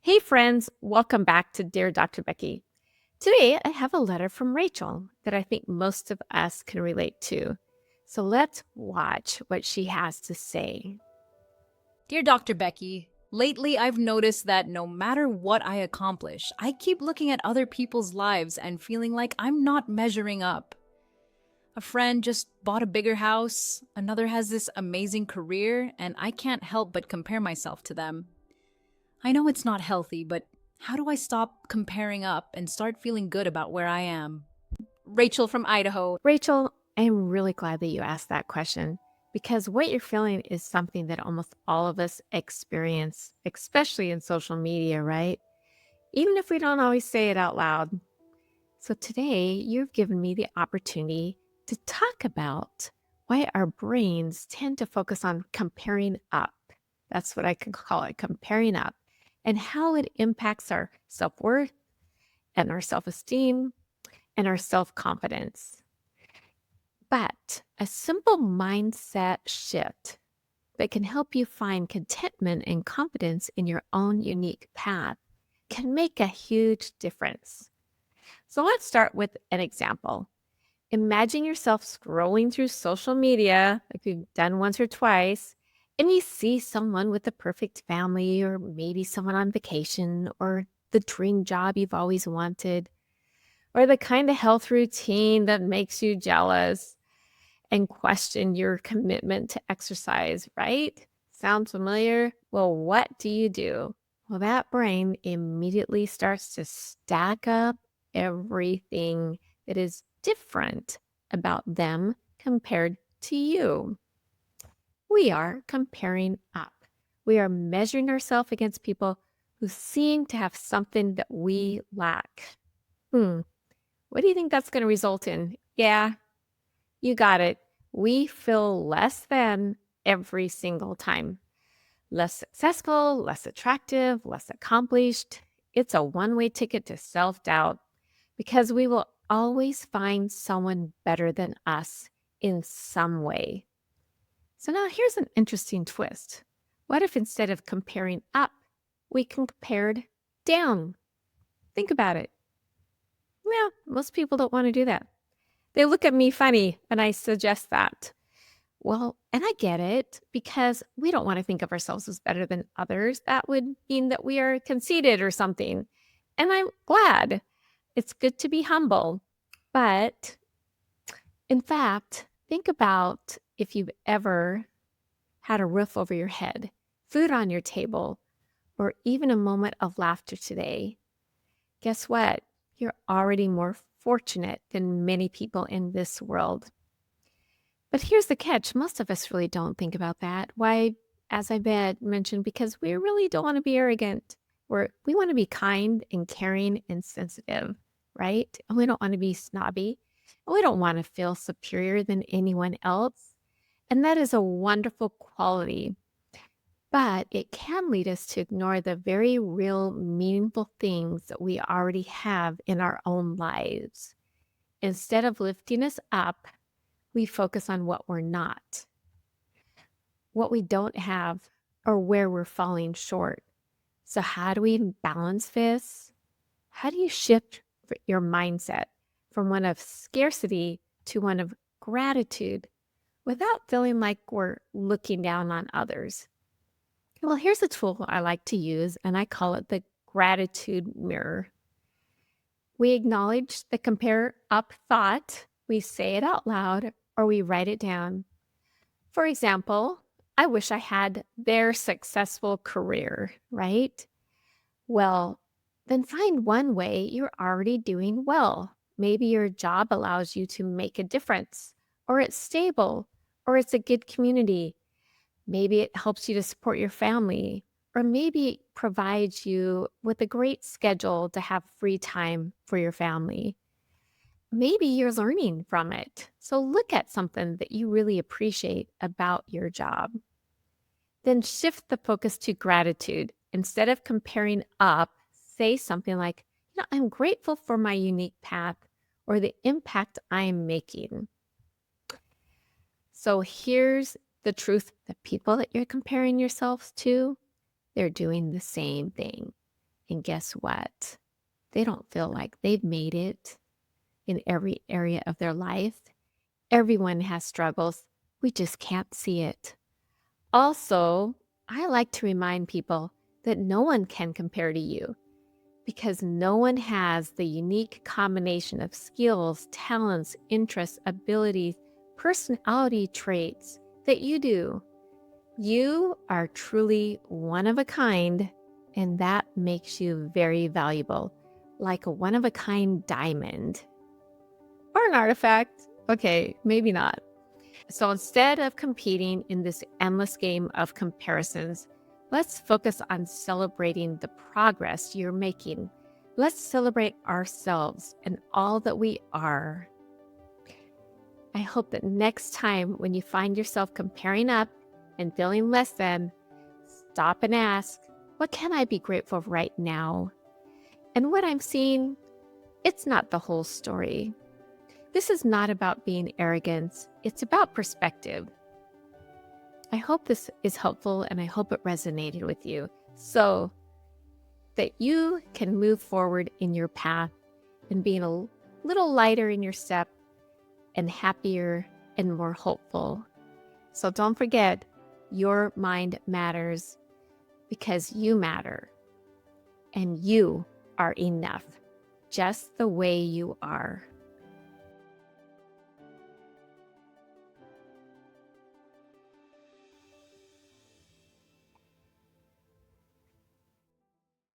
Hey, friends, welcome back to Dear Dr. Becky. Today, I have a letter from Rachel that I think most of us can relate to. So let's watch what she has to say. Dear Dr. Becky, lately I've noticed that no matter what I accomplish, I keep looking at other people's lives and feeling like I'm not measuring up. A friend just bought a bigger house, another has this amazing career, and I can't help but compare myself to them. I know it's not healthy, but how do I stop comparing up and start feeling good about where I am? Rachel from Idaho. Rachel, I'm really glad that you asked that question because what you're feeling is something that almost all of us experience, especially in social media, right? Even if we don't always say it out loud. So today, you've given me the opportunity to talk about why our brains tend to focus on comparing up. That's what I can call it, comparing up, and how it impacts our self worth and our self esteem and our self confidence. But a simple mindset shift that can help you find contentment and confidence in your own unique path can make a huge difference. So let's start with an example. Imagine yourself scrolling through social media, like you've done once or twice, and you see someone with a perfect family, or maybe someone on vacation, or the dream job you've always wanted, or the kind of health routine that makes you jealous and question your commitment to exercise, right? Sounds familiar? Well, what do you do? Well, that brain immediately starts to stack up everything that is different about them compared to you. We are comparing up. We are measuring ourselves against people who seem to have something that we lack. What do you think that's going to result in? Yeah, you got it. We feel less than every single time. Less successful, less attractive, less accomplished. It's a one-way ticket to self-doubt because we will always find someone better than us in some way. So now here's an interesting twist. What if instead of comparing up, we compared down? Think about it. Well, most people don't want to do that. They look at me funny when I suggest that. Well, and I get it because we don't want to think of ourselves as better than others. That would mean that we are conceited or something. And I'm glad. It's good to be humble. But in fact, think about if you've ever had a roof over your head, food on your table, or even a moment of laughter today. Guess what? You're already more fortunate than many people in this world. But here's the catch. Most of us really don't think about that. Why? As I mentioned, because we really don't want to be arrogant. We want to be kind and caring and sensitive, right? And we don't want to be snobby. And we don't want to feel superior than anyone else. And that is a wonderful quality. But it can lead us to ignore the very real, meaningful things that we already have in our own lives. Instead of lifting us up, we focus on what we're not, what we don't have, or where we're falling short. So, how do we balance this? How do you shift your mindset from one of scarcity to one of gratitude without feeling like we're looking down on others? Well, here's a tool I like to use, and I call it the gratitude mirror. We acknowledge the compare up thought, we say it out loud, or we write it down. For example, I wish I had their successful career, right? Well, then find one way you're already doing well. Maybe your job allows you to make a difference, or it's stable, or it's a good community. Maybe it helps you to support your family, or maybe it provides you with a great schedule to have free time for your family. Maybe you're learning from it. So look at something that you really appreciate about your job. Then shift the focus to gratitude. Instead of comparing up, say something like, I'm grateful for my unique path or the impact I'm making. So here's the truth: the people that you're comparing yourselves to, they're doing the same thing. And guess what? They don't feel like they've made it in every area of their life. Everyone has struggles. We just can't see it. Also, I like to remind people that no one can compare to you because no one has the unique combination of skills, talents, interests, abilities, personality traits that you do. You are truly one of a kind, and that makes you very valuable, like a one of a kind diamond or an artifact. Okay, maybe not. So instead of competing in this endless game of comparisons, let's focus on celebrating the progress you're making. Let's celebrate ourselves and all that we are. I hope that next time when you find yourself comparing up and feeling less than, stop and ask, what can I be grateful for right now? And what I'm seeing, it's not the whole story. This is not about being arrogant. It's about perspective. I hope this is helpful and I hope it resonated with you so that you can move forward in your path and being a little lighter in your step and happier and more hopeful. So don't forget, your mind matters because you matter and you are enough just the way you are.